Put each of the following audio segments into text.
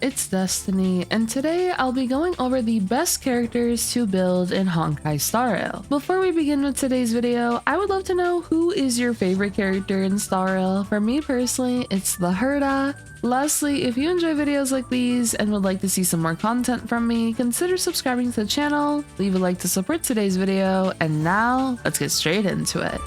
it's Destiny, and today I'll be going over the best characters to build in Honkai Star Rail. Before we begin with today's video, I would love to know who is your favorite character in Star Rail. For me personally, it's the Herda. Lastly, if you enjoy videos like these and would like to see some more content from me, consider subscribing to the channel, leave a like to support today's video, and now let's get straight into it.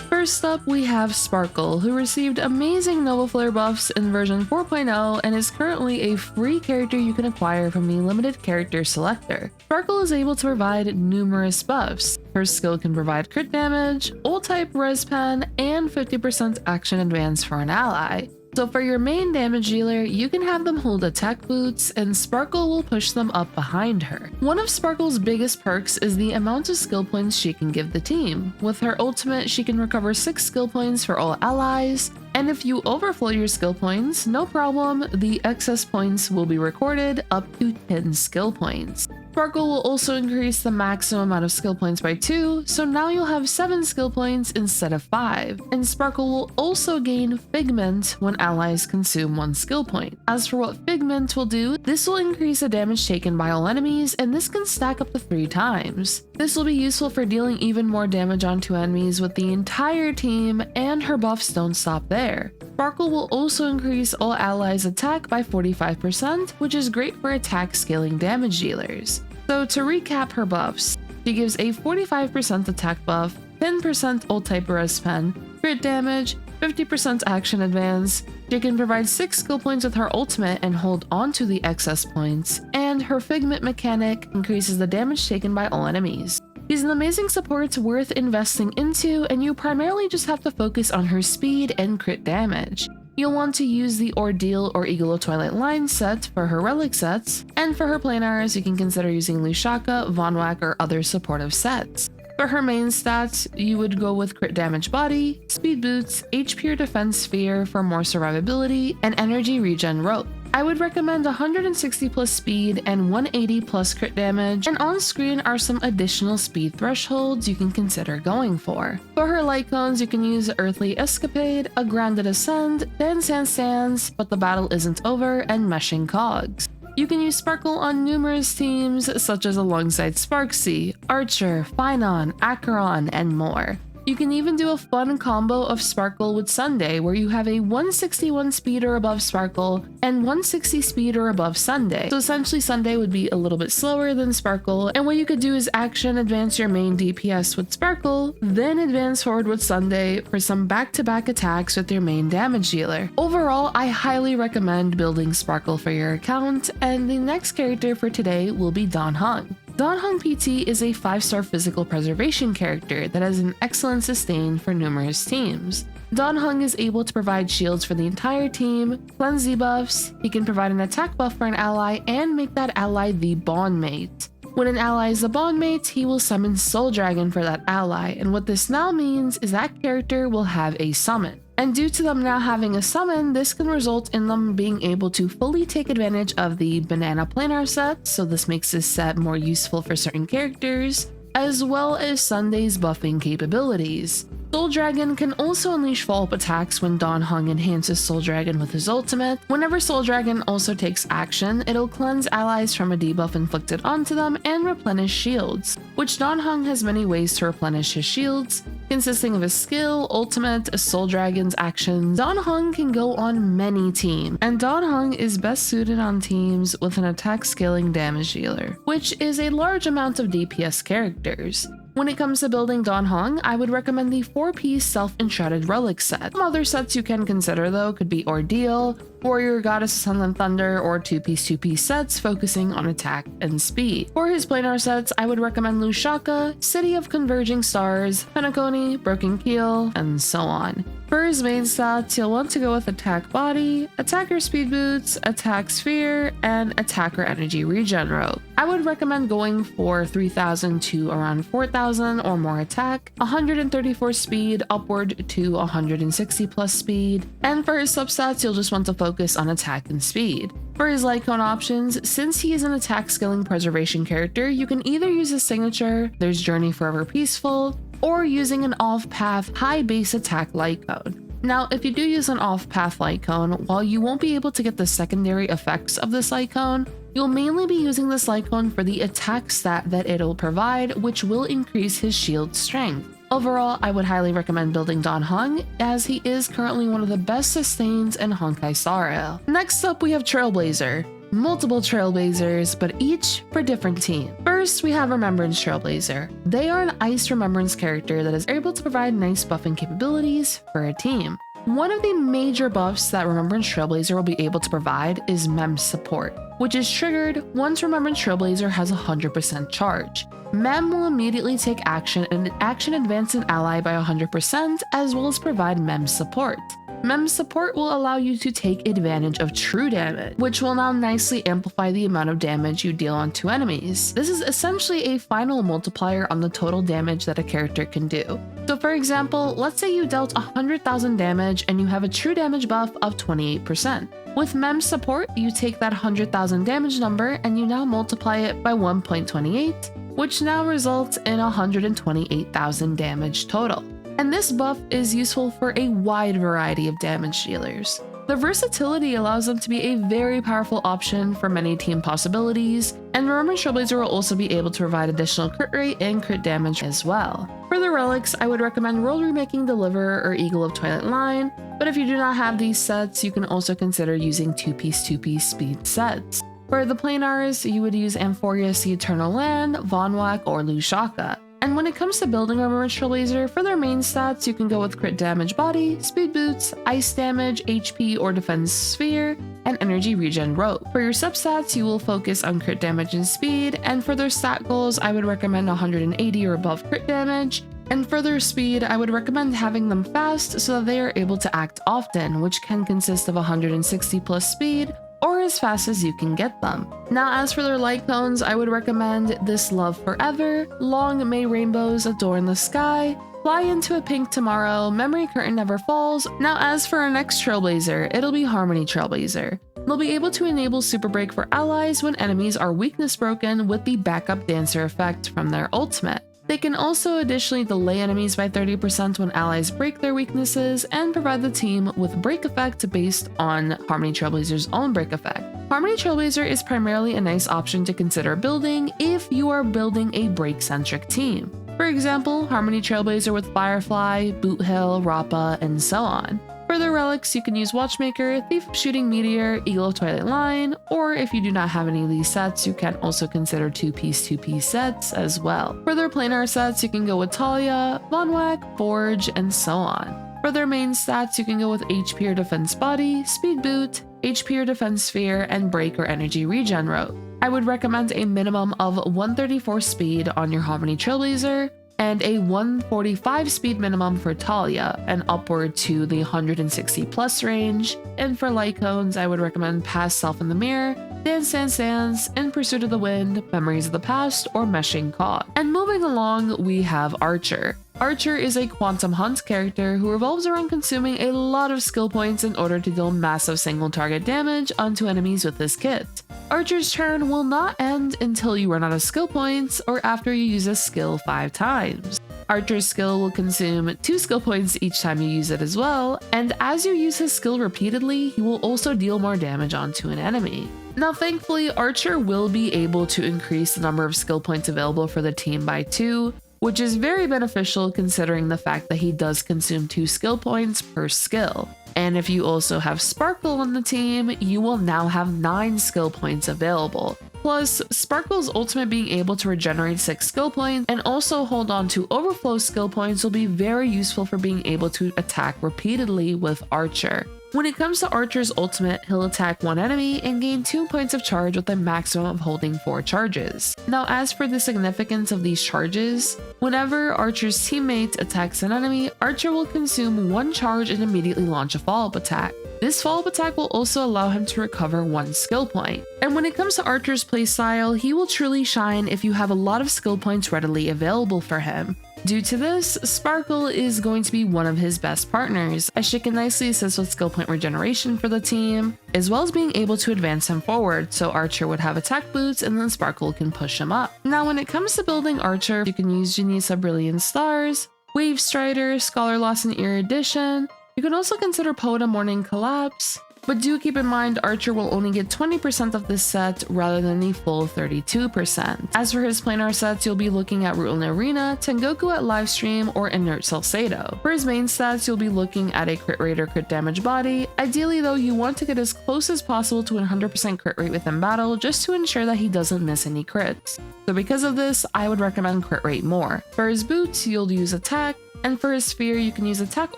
First up, we have Sparkle, who received amazing Nova Flare buffs in version 4.0 and is currently a free character you can acquire from the limited character selector. Sparkle is able to provide numerous buffs. Her skill can provide crit damage, ult type res pen, and 50% action advance for an ally. So for your main damage dealer, you can have them hold attack boots, and Sparkle will push them up behind her. One of Sparkle's biggest perks is the amount of skill points she can give the team. With her ultimate, she can recover 6 skill points for all allies, and if you overflow your skill points, no problem, the excess points will be recorded up to 10 skill points. Sparkle will also increase the maximum amount of skill points by 2, so now you'll have 7 skill points instead of 5. And Sparkle will also gain Figment when allies consume 1 skill point. As for what Figment will do, this will increase the damage taken by all enemies, and this can stack up to 3 times. This will be useful for dealing even more damage onto enemies with the entire team, and her buffs don't stop there. Sparkle will also increase all allies' attack by 45%, which is great for attack scaling damage dealers. So to recap her buffs, she gives a 45% attack buff, 10% ult type res pen, crit damage, 50% action advance, she can provide 6 skill points with her ultimate and hold on to the excess points, and her Figment mechanic increases the damage taken by all enemies. She's an amazing support worth investing into, and you primarily just have to focus on her speed and crit damage. You'll want to use the Ordeal or Eagle of Twilight line set for her relic sets, and for her planars you can consider using Lushaka, Vonwak, or other supportive sets. For her main stats, you would go with crit damage body, speed boots, HP or defense sphere for more survivability, and energy regen rope. I would recommend 160 plus speed and 180 plus crit damage, and on screen are some additional speed thresholds you can consider going for. For her light cones, you can use Earthly Escapade, A Grounded Ascend, Dance and Sands, But the Battle Isn't Over, and Meshing Cogs. You can use Sparkle on numerous teams, such as alongside Sparksea, Archer, Phynon, Acheron, and more. You can even do a fun combo of Sparkle with Sunday, where you have a 161 speed or above Sparkle and 160 speed or above Sunday. So essentially Sunday would be a little bit slower than Sparkle, and what you could do is action advance your main DPS with Sparkle, then advance forward with Sunday for some back-to-back attacks with your main damage dealer. Overall, I highly recommend building Sparkle for your account, and the next character for today will be Dan Heng. Dan Heng PT is a 5-star physical preservation character that has an excellent sustain for numerous teams. Dan Heng is able to provide shields for the entire team, cleanse debuffs, he can provide an attack buff for an ally, and make that ally the bond mate. When an ally is a bond mate, he will summon Soul Dragon for that ally, and what this now means is that character will have a summon. And due to them now having a summon, this can result in them being able to fully take advantage of the Banana Planar set, so this makes this set more useful for certain characters, as well as Sunday's buffing capabilities. Soul Dragon can also unleash follow-up attacks when Dan Heng enhances Soul Dragon with his ultimate. Whenever Soul Dragon also takes action, it'll cleanse allies from a debuff inflicted onto them and replenish shields, which Dan Heng has many ways to replenish his shields, consisting of his skill, ultimate, Soul Dragon's actions. Dan Heng can go on many teams, and Dan Heng is best suited on teams with an attack scaling damage dealer, which is a large amount of DPS characters. When it comes to building Dan Heng, I would recommend the 4-piece Self-Enshrouded Relic set. Some other sets you can consider though could be Ordeal, Warrior Goddess of Sun and Thunder, or 2-piece sets focusing on attack and speed. For his planar sets, I would recommend Lushaka, City of Converging Stars, Penacony, Broken Keel, and so on. For his main stats, you'll want to go with Attack Body, Attacker Speed Boots, Attack Sphere, and Attacker Energy Regen Rope. I would recommend going for 3,000 to around 4,000 or more attack, 134 speed upward to 160 plus speed, and for his substats, you'll just want to focus on attack and speed. For his light cone options, since he is an attack scaling preservation character, you can either use his signature, there's Journey Forever Peaceful, or using an off-path high base attack light cone. Now, if you do use an off-path light cone, while you won't be able to get the secondary effects of this light cone, you'll mainly be using this light cone for the attack stat that it'll provide, which will increase his shield strength. Overall, I would highly recommend building Dan Heng, as he is currently one of the best sustains in Honkai Star Rail. Next up, we have Trailblazer. Multiple Trailblazers, but each for different teams. First, we have Remembrance Trailblazer. They are an Ice Remembrance character that is able to provide nice buffing capabilities for a team. One of the major buffs that Remembrance Trailblazer will be able to provide is Mem support, which is triggered once Remembrance Trailblazer has 100% charge. Mem will immediately take action and action advance an ally by 100%, as well as provide Mem support. Mem support will allow you to take advantage of true damage, which will now nicely amplify the amount of damage you deal onto enemies. This is essentially a final multiplier on the total damage that a character can do. So for example, let's say you dealt 100,000 damage and you have a true damage buff of 28%. With Mem support, you take that 100,000 damage number and you now multiply it by 1.28, which now results in 128,000 damage total. And this buff is useful for a wide variety of damage dealers. The versatility allows them to be a very powerful option for many team possibilities, and Remembrance Trailblazer will also be able to provide additional crit rate and crit damage as well. For the relics, I would recommend World Remaking Deliverer or Eagle of Twilight line, but if you do not have these sets, you can also consider using 2-piece speed sets. For the planars, you would use Amphorius the Eternal Land, Vonwak, or Lushaka. And when it comes to building Remembrance Trailblazer, for their main stats, you can go with crit damage body, speed boots, ice damage, HP or defense sphere, and energy regen rope. For your substats, you will focus on crit damage and speed, and for their stat goals, I would recommend 180 or above crit damage. And for their speed, I would recommend having them fast so that they are able to act often, which can consist of 160 plus speed, or as fast as you can get them. Now, as for their light cones, I would recommend This Love Forever, Long May Rainbows Adorn the Sky, Fly Into a Pink Tomorrow, Memory Curtain Never Falls. Now, as for our next Trailblazer, it'll be Harmony Trailblazer. They'll be able to enable Super Break for allies when enemies are weakness broken with the backup dancer effect from their ultimate. They can also additionally delay enemies by 30% when allies break their weaknesses and provide the team with break effect based on Harmony Trailblazer's own break effect. Harmony Trailblazer is primarily a nice option to consider building if you are building a break-centric team. For example, Harmony Trailblazer with Firefly, Boot Hill, Rappa, and so on. For their relics, you can use Watchmaker, Thief of Shooting Meteor, Eagle of Twilight line, or if you do not have any of these sets, you can also consider 2-piece sets as well. For their planar sets, you can go with Talia, Vonwak, Forge, and so on. For their main stats, you can go with HP or Defense Body, Speed Boot, HP or Defense Sphere, and Break or Energy Regen Rope. I would recommend a minimum of 134 speed on your Harmony Trailblazer, and a 145 speed minimum for Talia, and upward to the 160 plus range. And for light cones, I would recommend Past Self in the Mirror, Dance Dance Dance, In Pursuit of the Wind, Memories of the Past, or Meshing Caught. And moving along, we have Archer. Archer is a Quantum Hunt character who revolves around consuming a lot of skill points in order to deal massive single target damage onto enemies with this kit. Archer's turn will not end until you run out of skill points or after you use a skill 5 times. Archer's skill will consume 2 skill points each time you use it as well, and as you use his skill repeatedly, he will also deal more damage onto an enemy. Now thankfully, Archer will be able to increase the number of skill points available for the team by 2, which is very beneficial considering the fact that he does consume 2 skill points per skill. And if you also have Sparkle on the team, you will now have 9 skill points available. Plus, Sparkle's ultimate being able to regenerate 6 skill points and also hold on to overflow skill points will be very useful for being able to attack repeatedly with Archer. When it comes to Archer's ultimate, he'll attack one enemy and gain 2 points of charge with a maximum of holding 4 charges. Now, as for the significance of these charges, whenever Archer's teammate attacks an enemy, Archer will consume 1 charge and immediately launch a follow-up attack. This follow-up attack will also allow him to recover 1 skill point. And when it comes to Archer's playstyle, he will truly shine if you have a lot of skill points readily available for him. Due to this, Sparkle is going to be one of his best partners, as she can nicely assist with skill point regeneration for the team, as well as being able to advance him forward, so Archer would have attack boots and then Sparkle can push him up. Now when it comes to building Archer, you can use Genius of Brilliant Stars, Wave Strider, Scholar Lost in Erudition, You can also consider Poda Morning Collapse, but do keep in mind Archer will only get 20% of this set rather than the full 32%. As for his planar sets, you'll be looking at Ruin Arena, Tengoku at Livestream, or Inert Salcedo. For his main stats, you'll be looking at a crit rate or crit damage body. Ideally though, you want to get as close as possible to 100% crit rate within battle just to ensure that he doesn't miss any crits. So because of this, I would recommend crit rate more. For his boots, you'll use attack, and for his sphere, you can use attack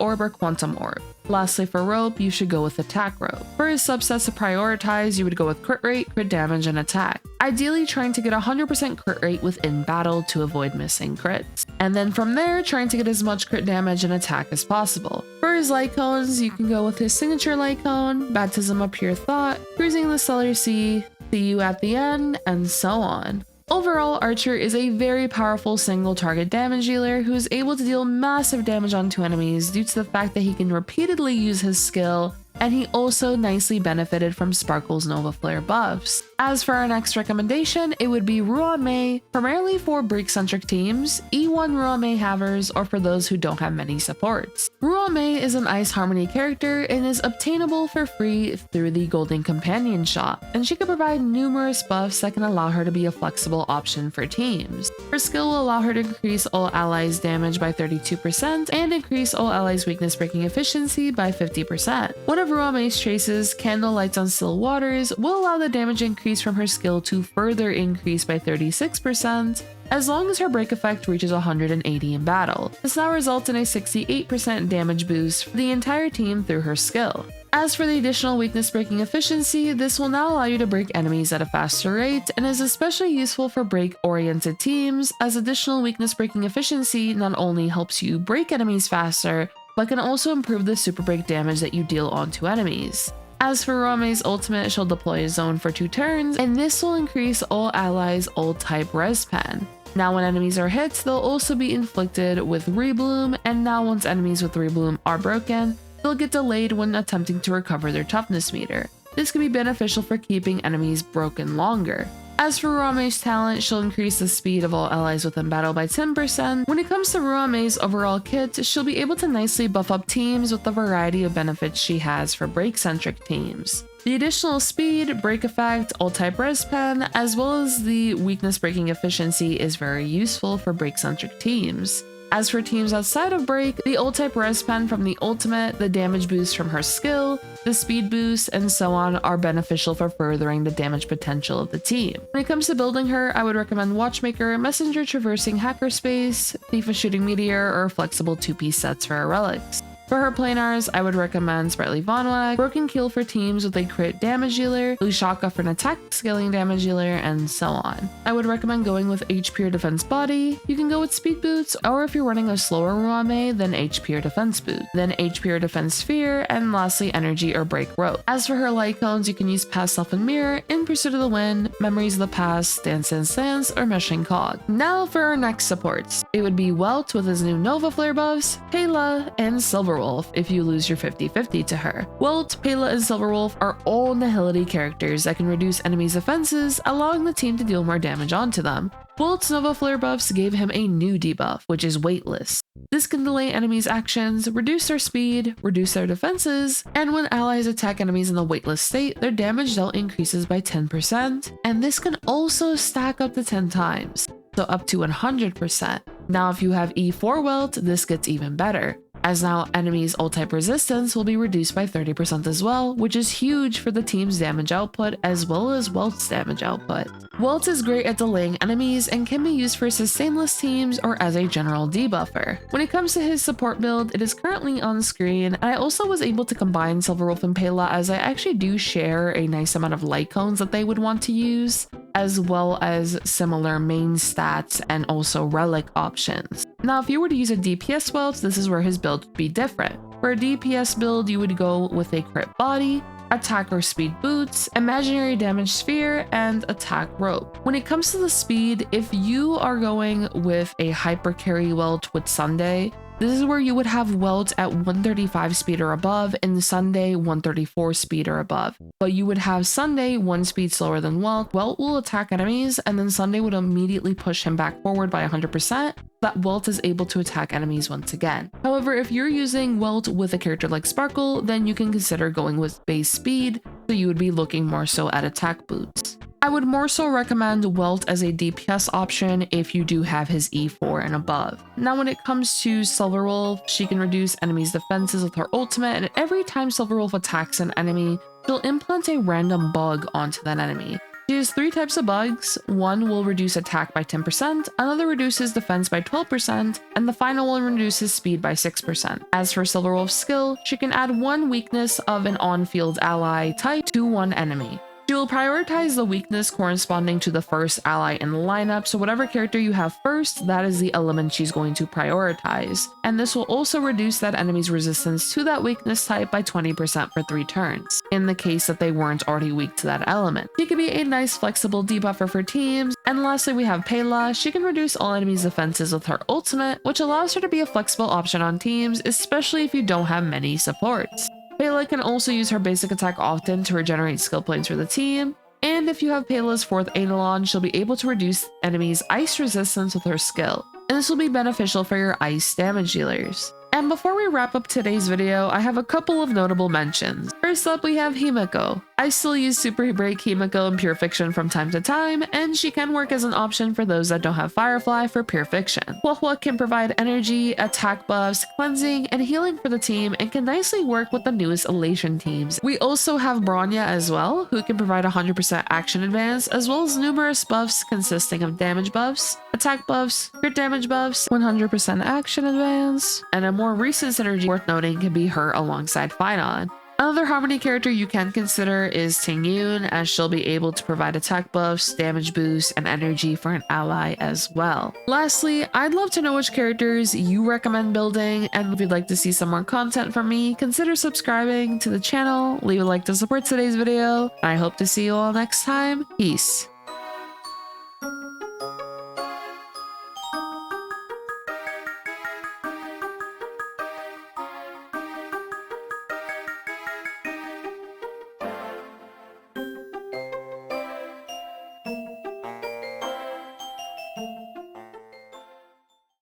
orb or quantum orb. Lastly, for rope, you should go with attack rope. For his subsets to prioritize, you would go with crit rate, crit damage, and attack. Ideally trying to get 100% crit rate within battle to avoid missing crits. And then from there, trying to get as much crit damage and attack as possible. For his light cones, you can go with his signature light cone, Baptism of Pure Thought, Cruising the Stellar Sea, See You at the End, and so on. Overall, Archer is a very powerful single target damage dealer who is able to deal massive damage onto enemies due to the fact that he can repeatedly use his skill, and he also nicely benefited from Sparkle's Nova Flare buffs. As for our next recommendation, it would be Ruame, primarily for break-centric teams, E1 Ruame havers, or for those who don't have many supports. Ruame is an Ice Harmony character and is obtainable for free through the Golden Companion shop, and she can provide numerous buffs that can allow her to be a flexible option for teams. Her skill will allow her to increase all allies' damage by 32% and increase all allies' weakness breaking efficiency by 50%. One of Ruame's traces, Candle Lights on Still Waters, will allow the damage increase from her skill to further increase by 36%, as long as her break effect reaches 180 in battle. This now results in a 68% damage boost for the entire team through her skill. As for the additional weakness breaking efficiency, this will now allow you to break enemies at a faster rate and is especially useful for break-oriented teams, as additional weakness breaking efficiency not only helps you break enemies faster, but can also improve the super break damage that you deal onto enemies. As for Ruame's ultimate, she'll deploy a zone for 2 turns, and this will increase all allies' old type res pen. Now when enemies are hit, they'll also be inflicted with Rebloom, and now once enemies with Rebloom are broken, they'll get delayed when attempting to recover their toughness meter. This can be beneficial for keeping enemies broken longer. As for Ruame's talent, she'll increase the speed of all allies within battle by 10%. When it comes to Ruame's overall kit, she'll be able to nicely buff up teams with the variety of benefits she has for break-centric teams. The additional speed, break effect, all-type res pen, as well as the weakness breaking efficiency is very useful for break-centric teams. As for teams outside of break, the ult-type res pen from the ultimate, the damage boost from her skill, the speed boost, and so on are beneficial for furthering the damage potential of the team. When it comes to building her, I would recommend Watchmaker, Messenger Traversing Hackerspace, Thief of Shooting Meteor, or flexible 2-piece sets for her relics. For her planars, I would recommend Sprightly Vonwag, Broken Keel for teams with a crit damage dealer, Lushaka for an attack scaling damage dealer, and so on. I would recommend going with HP or Defense Body. You can go with Speed Boots, or if you're running a slower Ruame, then HP or Defense Boot, then HP or Defense Sphere, and lastly Energy or Break Rope. As for her light cones, you can use Past Self and Mirror, In Pursuit of the Wind, Memories of the Past, Dance Dance Dance, or Meshing Cog. Now for our next supports. It would be Welt with his new Nova Flare buffs, Pela, and Silverwolf if you lose your 50-50 to her. Welt, Pela, and Silverwolf are all Nihility characters that can reduce enemies' defenses, allowing the team to deal more damage onto them. Welt's Nova Flare buffs gave him a new debuff, which is Weightless. This can delay enemies' actions, reduce their speed, reduce their defenses, and when allies attack enemies in the weightless state, their damage dealt increases by 10%, and this can also stack up to 10 times, so up to 100%. Now if you have E4 Welt, this gets even better, as now enemies' ult-type resistance will be reduced by 30% as well, which is huge for the team's damage output as well as Welt's damage output. Welt is great at delaying enemies and can be used for sustainless teams or as a general debuffer. When it comes to his support build, it is currently on screen, and I also was able to combine Silverwolf and Pela as I actually do share a nice amount of light cones that they would want to use, as well as similar main stats and also relic options. Now if you were to use a DPS Welt, this is where his build would be different. For a DPS build, you would go with a crit body, attack or speed boots, imaginary damage sphere, and attack rope. When it comes to the speed, if you are going with a hyper carry Welt with Sunday, This is where you would have Welt at 135 speed or above and Sunday 134 speed or above. But you would have Sunday 1 speed slower than Welt. Welt will attack enemies and then Sunday would immediately push him back forward by 100%. That Welt is able to attack enemies once again. However, if you're using Welt with a character like Sparkle, then you can consider going with base speed, so you would be looking more so at attack boots. I would more so recommend Welt as a DPS option if you do have his E4 and above. Now when it comes to Silverwolf, she can reduce enemies' defenses with her ultimate, and every time Silverwolf attacks an enemy, she'll implant a random bug onto that enemy. She has 3 types of bugs. One will reduce attack by 10%, another reduces defense by 12%, and the final one reduces speed by 6%. As for Silverwolf's skill, she can add 1 weakness of an on-field ally type to one enemy. She will prioritize the weakness corresponding to the first ally in the lineup, so whatever character you have first, that is the element she's going to prioritize. And this will also reduce that enemy's resistance to that weakness type by 20% for 3 turns, in the case that they weren't already weak to that element. She can be a nice flexible debuffer for teams. And lastly, we have Pela. She can reduce all enemies' defenses with her ultimate, which allows her to be a flexible option on teams, especially if you don't have many supports. Pela can also use her basic attack often to regenerate skill points for the team, and if you have Pela's 4th Eidolon, she'll be able to reduce enemies' ice resistance with her skill, and this will be beneficial for your ice damage dealers. And before we wrap up today's video, I have a couple of notable mentions. First up, we have Himeko. I still use Super Break Himeko in Pure Fiction from time to time, and she can work as an option for those that don't have Firefly for Pure Fiction. Huahua can provide energy, attack buffs, cleansing, and healing for the team, and can nicely work with the newest Elation teams. We also have Bronya as well, who can provide 100% action advance, as well as numerous buffs consisting of damage buffs, attack buffs, crit damage buffs, 100% action advance, and a more recent synergy worth noting can be her alongside Phynon. Another Harmony character you can consider is Tingyun, as she'll be able to provide attack buffs, damage boosts, and energy for an ally as well. Lastly, I'd love to know which characters you recommend building, and if you'd like to see some more content from me, consider subscribing to the channel, leave a like to support today's video, and I hope to see you all next time. Peace.